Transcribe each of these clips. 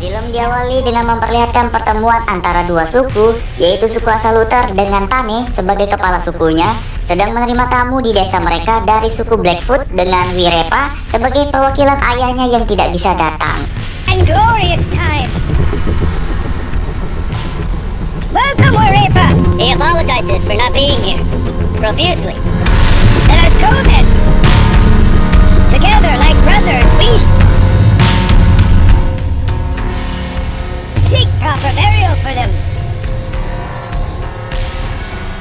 Film diawali dengan memperlihatkan pertemuan antara dua suku, yaitu suku asal Luther dengan Tane sebagai kepala sukunya, sedang menerima tamu di desa mereka dari suku Blackfoot dengan Wirepa sebagai perwakilan ayahnya yang tidak bisa datang. And glorious time. Welcome, Wirepa. He apologizes for not being here profusely. Let us go then. Together like brothers, we seek proper burial for them.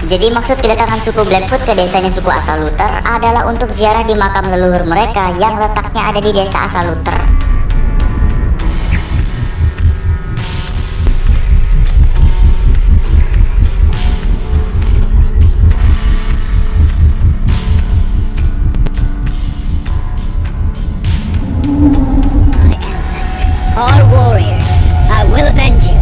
Jadi maksud kedatangan suku Blackfoot ke desanya suku asal Luther adalah untuk ziarah di makam leluhur mereka yang letaknya ada di desa asal Luther. All warriors, I will avenge you.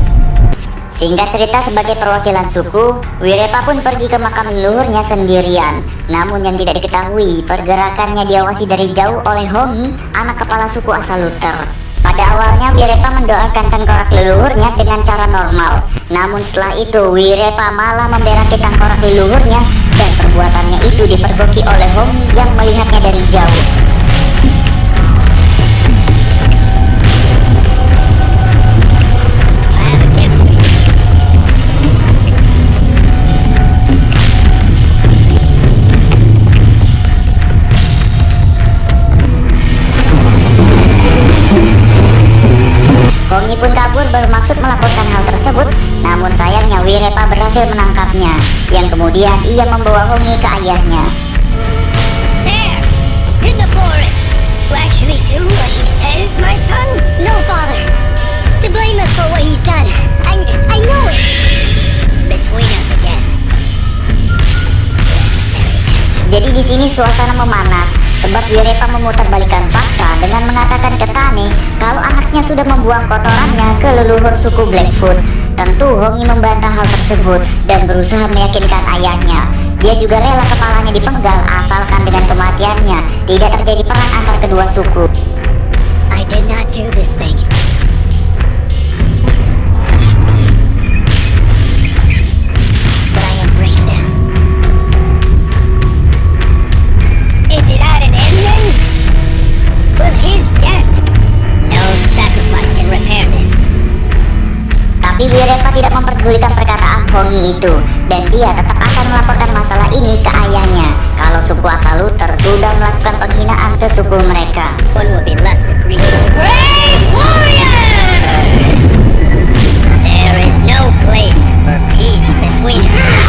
Singkat cerita, sebagai perwakilan suku, Wirepa pun pergi ke makam leluhurnya sendirian. Namun yang tidak diketahui, pergerakannya diawasi dari jauh oleh Hongi, anak kepala suku asal Luther. Pada awalnya Wirepa mendoakan tengkorak leluhurnya dengan cara normal. Namun setelah itu Wirepa malah memberaki tengkorak leluhurnya, dan perbuatannya itu dipergoki oleh Hongi yang melihatnya dari jauh. Hongi pun kabur bermaksud melaporkan hal tersebut, namun sayangnya Wirepa berhasil menangkapnya, yang kemudian ia membawa Hongi ke ayahnya. There, in the forest. You actually do what he says, my son? No, father. To blame us for what he's done. I know it. Between us again. Jadi di sini suasana memanas, sebab Wirepa memutarbalikkan fakta dengan mengatakan ke Tane kalau anaknya sudah membuang kotorannya ke leluhur suku Blackfoot. Tentu Hongi membantah hal tersebut dan berusaha meyakinkan ayahnya. Dia juga rela kepalanya dipenggal asalkan dengan kematiannya tidak terjadi perang antar kedua suku. I did not do this thing. But I embraced him. Is it at an end then? With his death, no sacrifice can repair this. Tapi Wirepa tidak memperdulikan perkataan Hongi itu, dan dia tetap akan melaporkan masalah ini ke ayahnya kalau suku asal Luther sudah melakukan penghinaan ke suku mereka. One will be left to grieve. Brave warriors! There is no place for peace between us.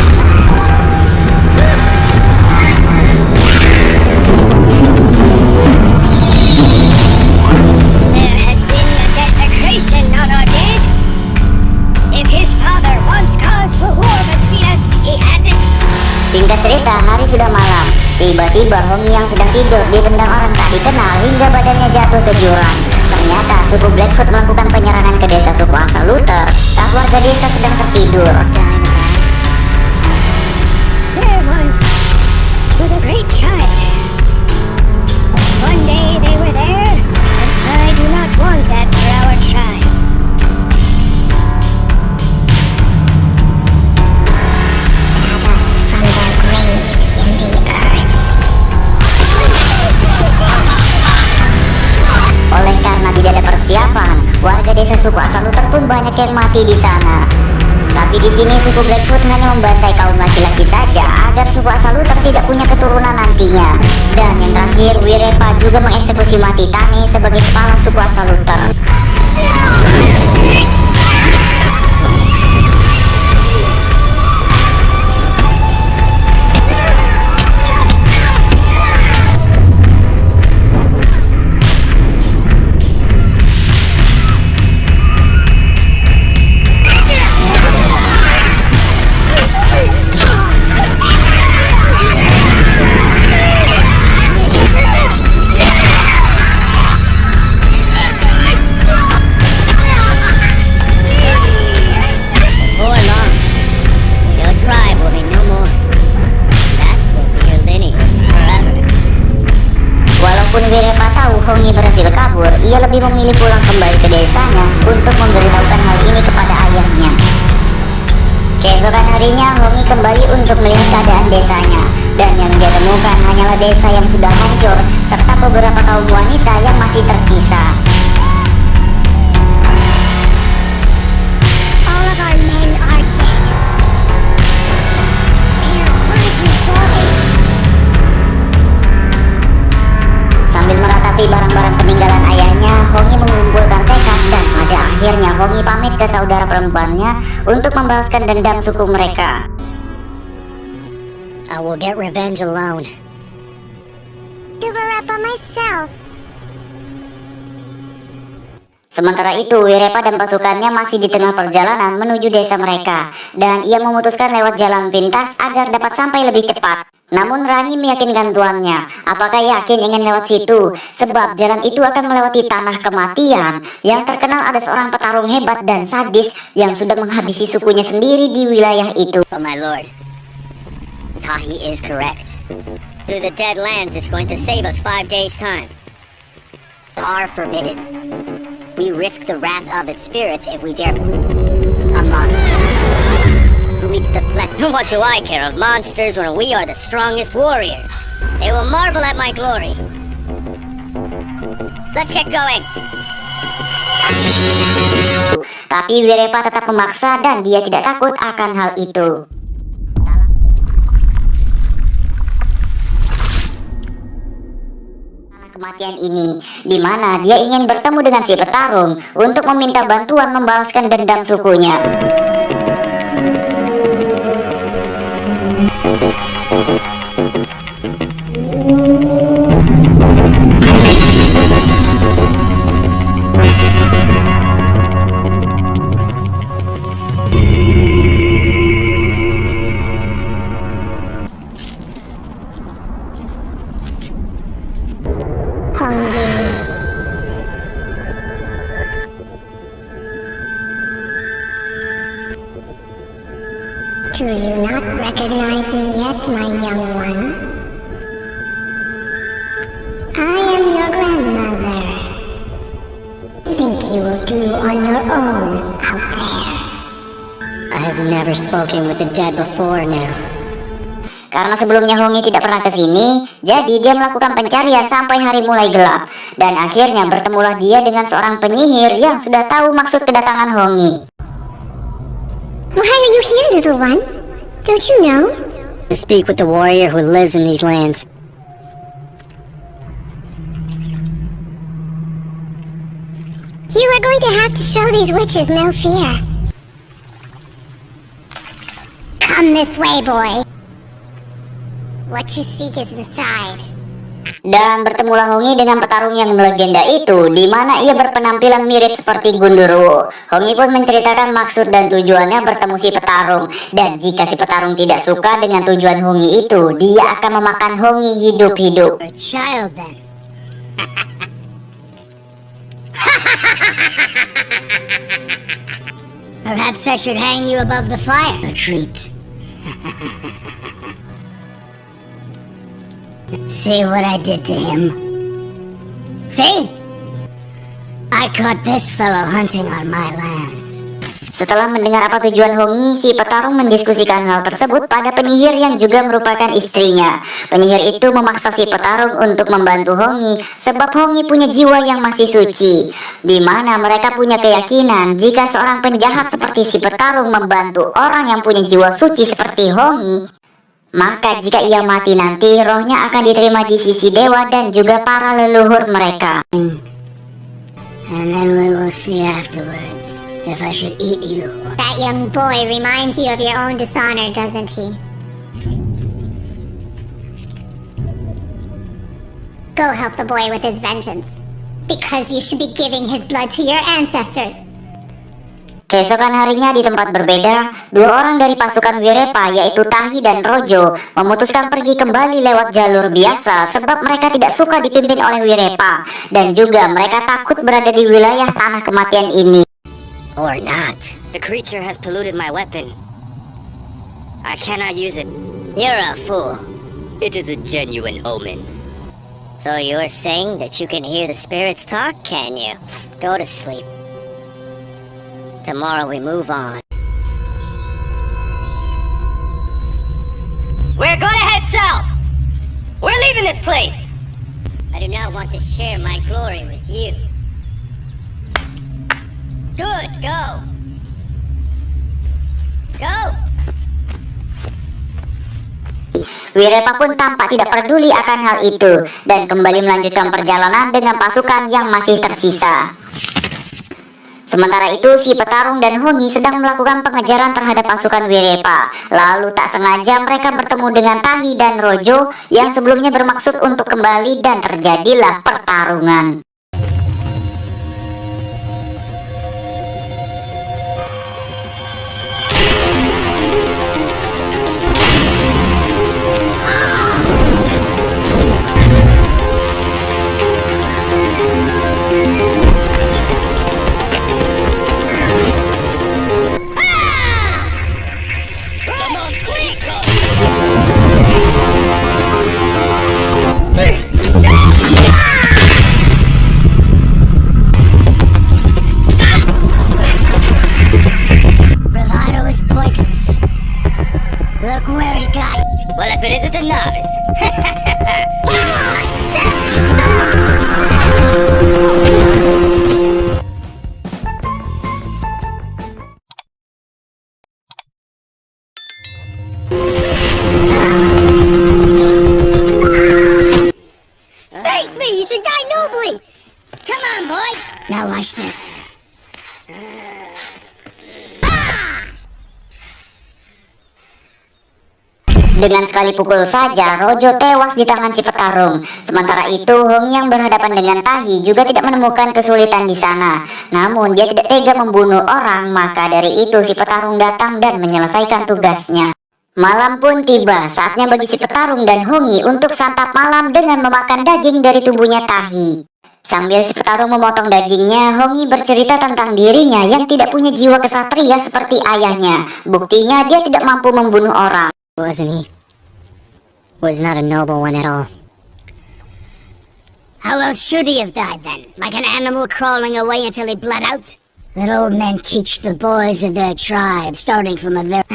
There has been a desecration on our dead. If his father wants cause for war between us, he has it. Singkat cerita, hari sudah malam. Tiba-tiba Hongi yang sedang tidur ditendang orang tak dikenal hingga badannya jatuh ke jurang. Ternyata suku Blackfoot melakukan penyerangan ke desa suku asal Luther saat warga desa sedang tertidur. There once was a great tribe there. One day they were there, and I do not want that for our tribe. Add us from their graves in the earth. Oleh karena tidak ada persiapan, warga desa suku asal Luther pun banyak yang mati di sana. Tapi di sini suku Blackfoot hanya membantai kaum laki-laki saja agar suku asal Luther tidak punya keturunan nantinya. Dan yang terakhir, Wirepa juga mengeksekusi mati Tane sebagai kepala suku asal Luther. Hongi berhasil kabur, ia lebih memilih pulang kembali ke desanya untuk harinya Hongi kembali untuk melihat keadaan desanya. Dan yang dia temukan hanyalah desa yang sudah hancur, serta beberapa kaum wanita yang masih tersisa. All of our men are dead. Where were you, boy? Sambil meratapi barang-barang peninggalan ayahnya, Hongi mengumpulkan tekad dan pada akhirnya Hongi pamit ke saudara perempuannya untuk membalaskan dendam suku mereka. I will get revenge alone. To Wirepa myself. Sementara itu, Wirepa dan pasukannya masih di tengah perjalanan menuju desa mereka, dan ia memutuskan lewat jalan pintas agar dapat sampai lebih cepat. Namun Rangi meyakinkan tuannya, apakah yakin ingin lewat situ? Sebab jalan itu akan melewati tanah kematian. Yang terkenal ada seorang petarung hebat dan sadis yang sudah menghabisi sukunya sendiri di wilayah itu. But my lord, Tahi is correct. Through the Dead Lands is going to save us 5 days' time. Are forbidden. We risk the wrath of its spirits if we dare. A monster who eats the flesh. What do I care of monsters when we are the strongest warriors? They will marvel at my glory. Let's get going. Tapi Wirepa tetap memaksa dan dia tidak takut akan hal itu. Kematian ini, di mana dia ingin bertemu dengan si petarung untuk meminta bantuan membalaskan dendam sukunya. Do you not recognize me yet, my young one? I am your grandmother. Think you will do on your own out there. I have never spoken with the dead before now. Karena sebelumnya Hongi tidak pernah ke sini, jadi dia melakukan pencarian sampai hari mulai gelap. Dan akhirnya bertemulah dia dengan seorang penyihir yang sudah tahu maksud kedatangan Hongi. Why are you here, little one? Don't you know? To speak with the warrior who lives in these lands. You are going to have to show these witches no fear. Come this way, boy. What you seek is inside. Dan bertemulah Hongi dengan petarung yang melegenda itu, di mana ia berpenampilan mirip seperti Gundurwo. Hongi pun menceritakan maksud dan tujuannya bertemu si petarung. Dan jika si petarung tidak suka dengan tujuan Hongi itu, dia akan memakan Hongi hidup-hidup. A child then. Perhaps I should hang you above the fire. A treat. See what I did to him? See? I caught this fellow hunting on my lands. Setelah mendengar apa tujuan Hongi, si petarung mendiskusikan hal tersebut pada penyihir yang juga merupakan istrinya. Penyihir itu memaksa si petarung untuk membantu Hongi, sebab Hongi punya jiwa yang masih suci. Di mana mereka punya keyakinan jika seorang penjahat seperti si petarung membantu orang yang punya jiwa suci seperti Hongi, maka jika ia mati nanti, rohnya akan diterima di sisi dewa dan juga para leluhur mereka. And then we will see afterwards if I should eat you. That young boy reminds you of your own dishonor, doesn't he? Go help the boy with his vengeance. Because you should be giving his blood to your ancestors. Keesokan harinya di tempat berbeda, dua orang dari pasukan Wirepa yaitu Tahi dan Rojo memutuskan pergi kembali lewat jalur biasa sebab mereka tidak suka dipimpin oleh Wirepa dan juga mereka takut berada di wilayah tanah kematian ini. Or not. The creature has polluted my weapon. I cannot use it. You're a fool. It is a genuine omen. So you're saying that you can hear the spirits talk, can you? Go to sleep. Tomorrow we move on. We're gonna head south. We're leaving this place. I do not want to share my glory with you. Good, go. Go. Wirepa pun tampak tidak peduli akan hal itu dan kembali melanjutkan perjalanan dengan pasukan yang masih tersisa. Sementara itu, si petarung dan Hongi sedang melakukan pengejaran terhadap pasukan Wirepa. Lalu tak sengaja mereka bertemu dengan Tahi dan Rojo yang sebelumnya bermaksud untuk kembali dan terjadilah pertarungan. Bravado is pointless. Look where it got. Well, if it isn't a novice. Face me, you should die nobly. Come on, boy. Now watch this. Dengan sekali pukul saja, Rojo tewas di tangan si petarung. Sementara itu, Hongi yang berhadapan dengan Tahi juga tidak menemukan kesulitan di sana. Namun, dia tidak tega membunuh orang, maka dari itu si petarung datang dan menyelesaikan tugasnya. Malam pun tiba, saatnya bagi si petarung dan Hongi untuk santap malam dengan memakan daging dari tubuhnya Tahi. Sambil si petarung memotong dagingnya, Hongi bercerita tentang dirinya yang tidak punya jiwa kesatria seperti ayahnya. Buktinya dia tidak mampu membunuh orang. Wasn't he? Was not a noble one at all. How else should he have died then? Like an animal crawling away until he bled out? Let old men teach the boys of their tribe, starting from a very...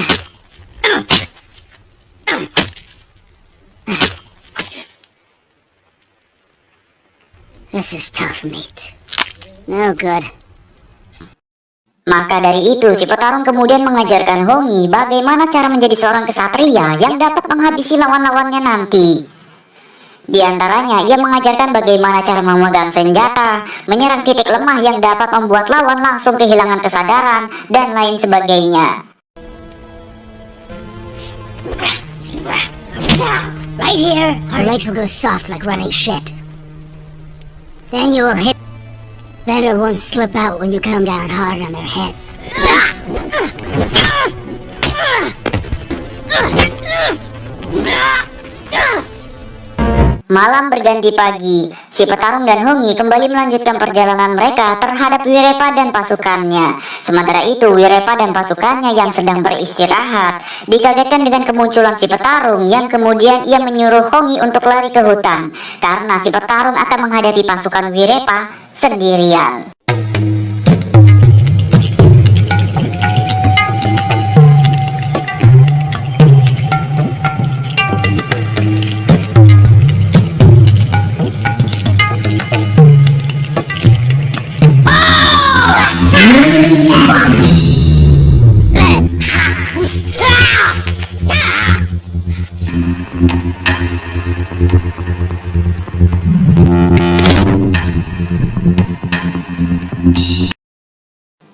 This is tough meat. No good. Maka dari itu, si petarung kemudian mengajarkan Hongi bagaimana cara menjadi seorang kesatria yang dapat menghabisi lawan-lawannya nanti. Di antaranya, ia mengajarkan bagaimana cara memegang senjata, menyerang titik lemah yang dapat membuat lawan langsung kehilangan kesadaran, dan lain sebagainya. Right here, our legs will go soft like running shit. Then you will hit... Then it won't slip out when you come down hard on their head. Malam berganti pagi, si petarung dan Hongi kembali melanjutkan perjalanan mereka terhadap Wirepa dan pasukannya. Sementara itu, Wirepa dan pasukannya yang sedang beristirahat dikagetkan dengan kemunculan si petarung yang kemudian ia menyuruh Hongi untuk lari ke hutan karena si petarung akan menghadapi pasukan Wirepa sendirian.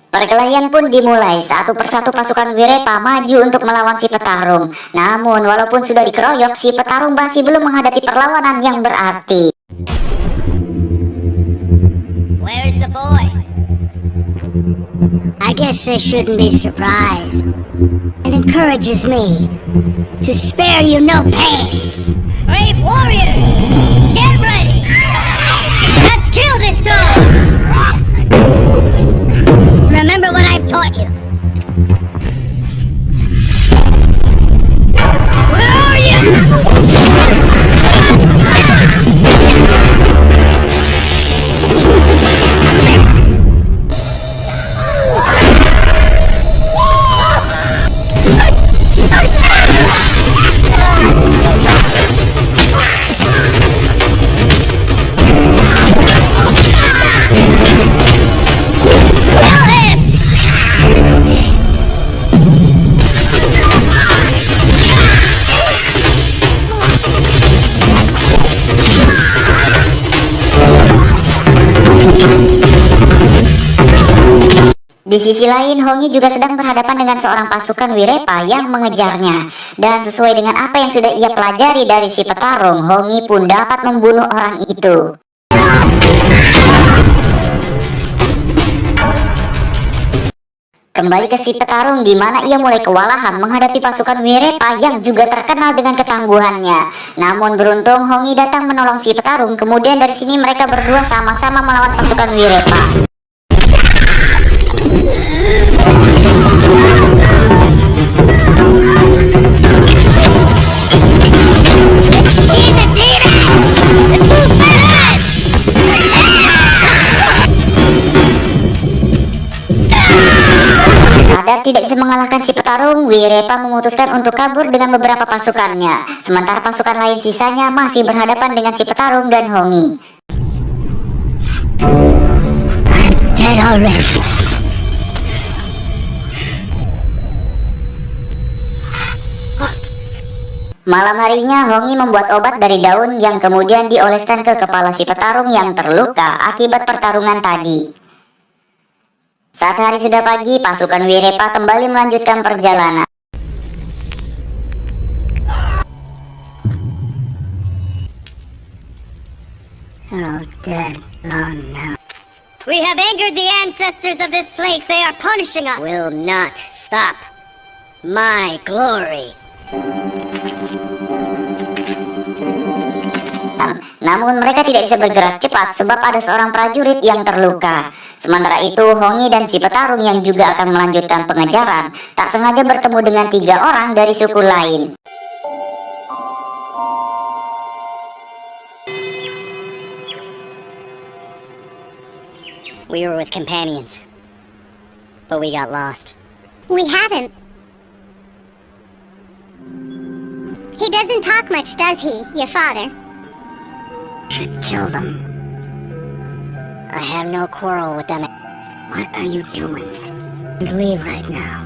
Perkelahian pun dimulai. Satu persatu pasukan Wirepa maju untuk melawan si petarung. Namun walaupun sudah dikeroyok, si petarung masih belum menghadapi perlawanan yang berarti. Where is the boy? I guess they shouldn't be surprised. It encourages me to spare you no pain. Brave warriors, get ready. Let's kill this dog. Remember what I've taught you. Where are you? Di sisi lain, Hongi juga sedang berhadapan dengan seorang pasukan Wirepa yang mengejarnya. Dan sesuai dengan apa yang sudah ia pelajari dari si petarung, Hongi pun dapat membunuh orang itu. Kembali ke si petarung di mana ia mulai kewalahan menghadapi pasukan Wirepa yang juga terkenal dengan ketangguhannya. Namun beruntung Hongi datang menolong si petarung. Kemudian dari sini mereka berdua sama-sama melawan pasukan Wirepa. Sadar tidak bisa mengalahkan si petarung, Wirepa memutuskan untuk kabur dengan beberapa pasukannya. Sementara pasukan lain sisanya masih berhadapan dengan si petarung dan Hongi. Dead already. Malam harinya, Hongi membuat obat dari daun yang kemudian dioleskan ke kepala si petarung yang terluka akibat pertarungan tadi. Saat hari sudah pagi, pasukan Wirepa kembali melanjutkan perjalanan. They're all dead, long now. We have angered the ancestors of this place. They are punishing us. Will not stop my glory. Namun mereka tidak bisa bergerak cepat sebab ada seorang prajurit yang terluka. Sementara itu Hongi dan si petarung yang juga akan melanjutkan pengejaran tak sengaja bertemu dengan 3 orang dari suku lain. We were with companions, but we got lost. We haven't. He doesn't talk much, does he, your father? Should kill them. I have no quarrel with them. What are you doing? Leave right now.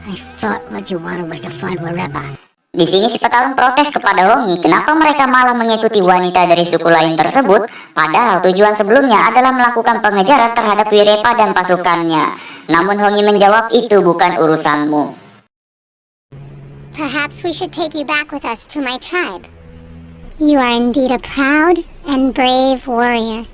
I thought what you wanted was to find Wirepa. Di sini si petarung protes kepada Hongi kenapa mereka malah mengikuti wanita dari suku lain tersebut, padahal tujuan sebelumnya adalah melakukan pengejaran terhadap Wirepa dan pasukannya. Namun Hongi menjawab, itu bukan urusanmu. Perhaps we should take you back with us to my tribe. You are indeed a proud and brave warrior.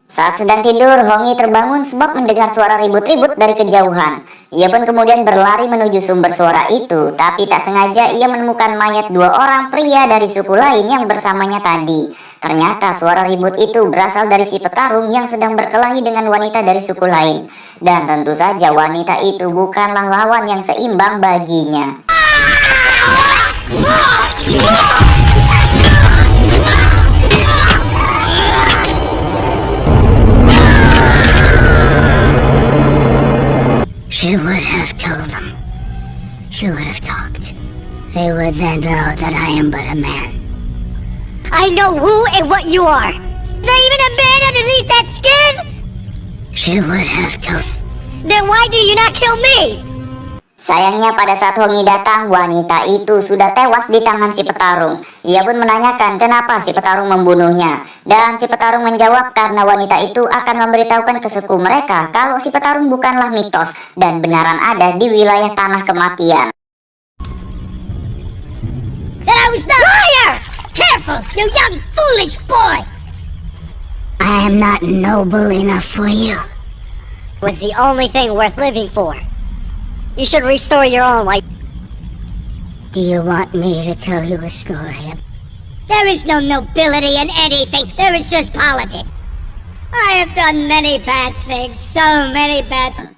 Saat sedang tidur, Hongi terbangun sebab mendengar suara ribut-ribut dari kejauhan. Ia pun kemudian berlari menuju sumber suara itu, tapi tak sengaja ia menemukan mayat 2 orang pria dari suku lain yang bersamanya tadi. Ternyata suara ribut itu berasal dari si petarung yang sedang berkelahi dengan wanita dari suku lain. Dan tentu saja wanita itu bukanlah lawan yang seimbang baginya. She would have told them. She would have talked. They would then know that I am but a man. I know who and what you are. Is there even a man underneath that skin? She would have told. Then why do you not kill me? Sayangnya pada saat Hongi datang, wanita itu sudah tewas di tangan si petarung. Ia pun menanyakan kenapa si petarung membunuhnya. Dan si petarung menjawab karena wanita itu akan memberitahukan ke suku mereka kalau si petarung bukanlah mitos dan benaran ada di wilayah tanah kematian. That I was not liar! Careful, you young foolish boy! I am not noble enough for you. Was the only thing worth living for. You should restore your own life. Do you want me to tell you a story? There is no nobility in anything. There is just politics. I have done many bad things, so many bad.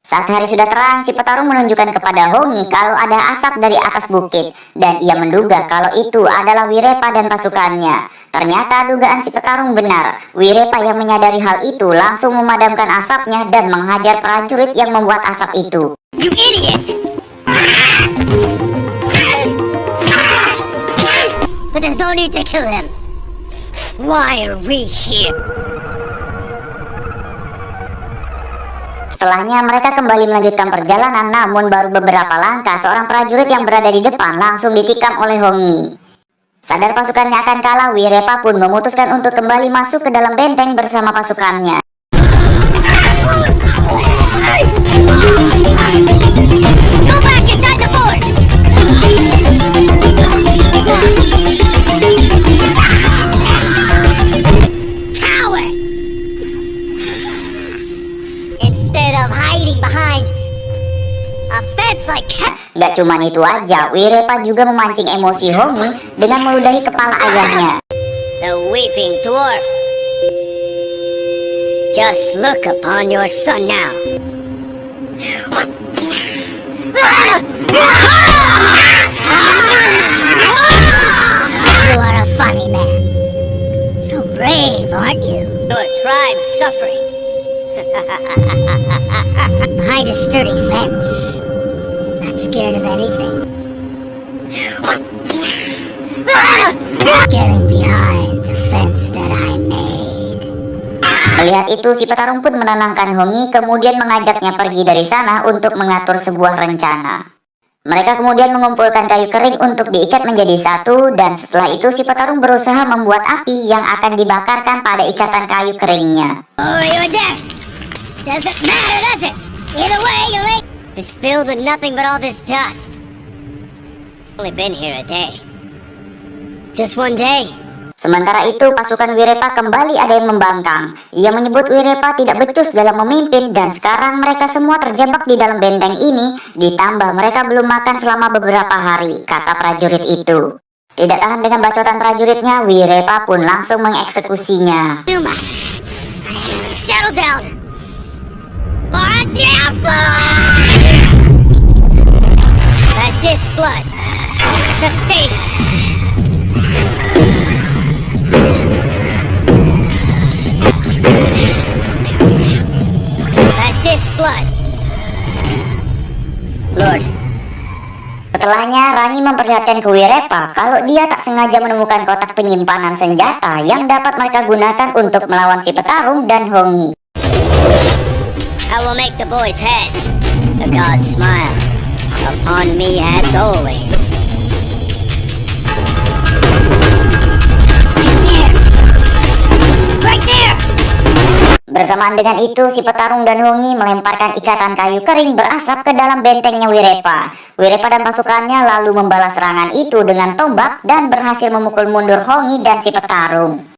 Saat hari sudah terang, si petarung menunjukkan kepada Hongi kalau ada asap dari atas bukit. Dan ia menduga kalau itu adalah Wirepa dan pasukannya. Ternyata dugaan si petarung benar. Wirepa yang menyadari hal itu langsung memadamkan asapnya dan menghajar prajurit yang membuat asap itu. You idiot! But there's no need to kill him. Why are we here? Setelahnya mereka kembali melanjutkan perjalanan, namun baru beberapa langkah seorang prajurit yang berada di depan langsung ditikam oleh Hongi. Sadar pasukannya akan kalah, Wirepa pun memutuskan untuk kembali masuk ke dalam benteng bersama pasukannya. Go back inside the fort! Cowards! Instead of hiding behind a fence like Gak cuman itu aja, Wirepa juga memancing emosi Hongi dengan meludahi kepala ayahnya. the weeping dwarf. Just look upon your son now. You are a funny man. So brave, aren't you? Your tribe's suffering. Behind a sturdy fence. Not scared of anything. Getting behind the fence that I made. Melihat itu, si petarung pun menenangkan Hongi, kemudian mengajaknya pergi dari sana untuk mengatur sebuah rencana. Mereka kemudian mengumpulkan kayu kering untuk diikat menjadi satu, dan setelah itu si petarung berusaha membuat api yang akan dibakarkan pada ikatan kayu keringnya. Or your death. Doesn't matter, does it? Either way, your lake is filled with nothing but all this dust. Only been here a day. Just one day. Sementara itu, pasukan Wirepa kembali ada yang membangkang. Ia menyebut Wirepa tidak becus dalam memimpin, dan sekarang mereka semua terjebak di dalam benteng ini, ditambah mereka belum makan selama beberapa hari, kata prajurit itu. Tidak tahan dengan bacotan prajuritnya, Wirepa pun langsung mengeksekusinya. You must settle down. For a damn fool! Let this blood sustain us. Let this blood. Lord. Setelahnya, Rangi memperlihatkan ke Wirepa kalau dia tak sengaja menemukan kotak penyimpanan senjata yang dapat mereka gunakan untuk melawan si petarung dan Hongi. I will make the boy's head. The gods smile upon me as always. Right there! Bersamaan dengan itu, si petarung dan Hongi melemparkan ikatan kayu kering berasap ke dalam bentengnya Wirepa. Wirepa dan pasukannya lalu membalas serangan itu dengan tombak dan berhasil memukul mundur Hongi dan si petarung.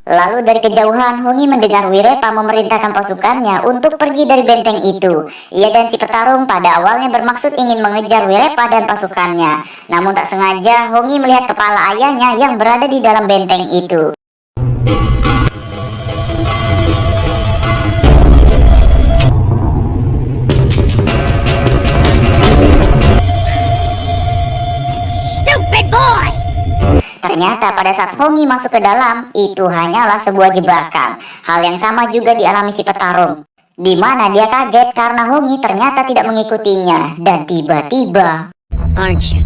Lalu dari kejauhan, Hongi mendengar Wirepa memerintahkan pasukannya untuk pergi dari benteng itu. Ia dan si petarung pada awalnya bermaksud ingin mengejar Wirepa dan pasukannya. Namun tak sengaja, Hongi melihat kepala ayahnya yang berada di dalam benteng itu. Stupid boy! Ternyata pada saat Hongi masuk ke dalam, itu hanyalah sebuah jebakan. Hal yang sama juga dialami si petarung, di mana dia kaget karena Hongi ternyata tidak mengikutinya. Dan tiba-tiba, Aren't you?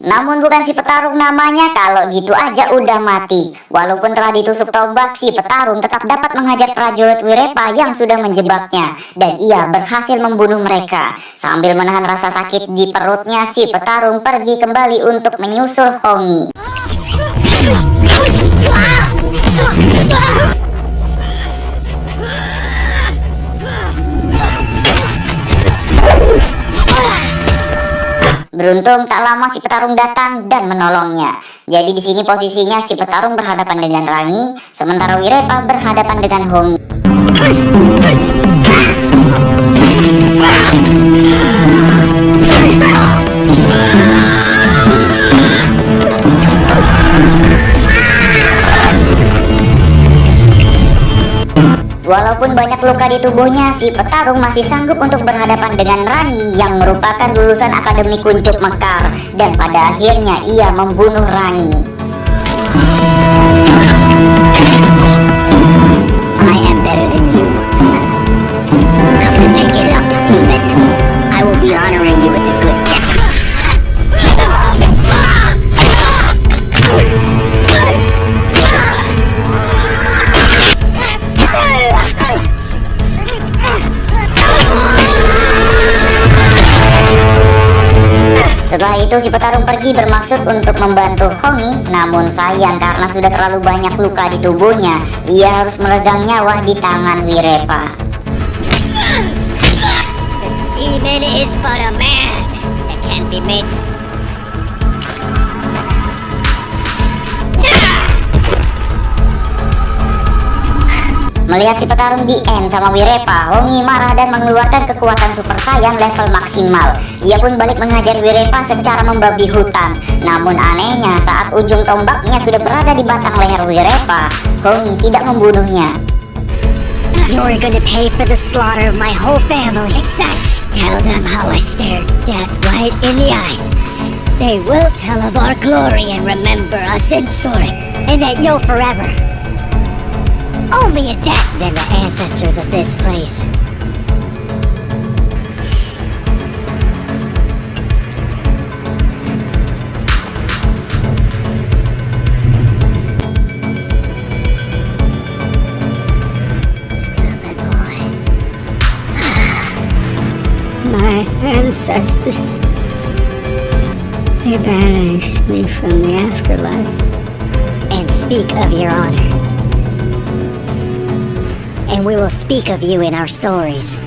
namun bukan si petarung namanya, kalau gitu aja udah mati. Walaupun telah ditusuk tombak, si petarung tetap dapat menghajar prajurit Wirepa yang sudah menjebaknya. Dan ia berhasil membunuh mereka. Sambil menahan rasa sakit di perutnya, si petarung pergi kembali untuk menyusul Hongi. Beruntung tak lama si petarung datang dan menolongnya. Jadi di sini posisinya si petarung berhadapan dengan Rangi, sementara Wirepa berhadapan dengan Hongi. Walaupun banyak luka di tubuhnya, si petarung masih sanggup untuk berhadapan dengan Rangi yang merupakan lulusan Akademi Kuncup Mekar. Dan pada akhirnya ia membunuh Rangi. I am better than you. Pick it up, demon. I will be honoring you with a good death. Setelah itu si petarung pergi bermaksud untuk membantu Hongi, namun sayang karena sudah terlalu banyak luka di tubuhnya, ia harus meregang nyawa di tangan Wirepa. The demon is but a man that can be made. Melihat si petarung di end sama Wirepa, Hongi marah dan mengeluarkan kekuatan Super Saiyan level maksimal. Ia pun balik menghajar Wirepa secara membabi hutan. Namun anehnya saat ujung tombaknya sudah berada di batang leher Wirepa, Hongi tidak membunuhnya. You're gonna pay for the slaughter of my whole family. Exactly. Tell them how I stared death right in the eyes. They will tell of our glory and remember us in story, and that you'll forever owe me a debt than the ancestors of this place. Stupid boy. My ancestors, they banished me from the afterlife. And speak of your honor. And we will speak of you in our stories.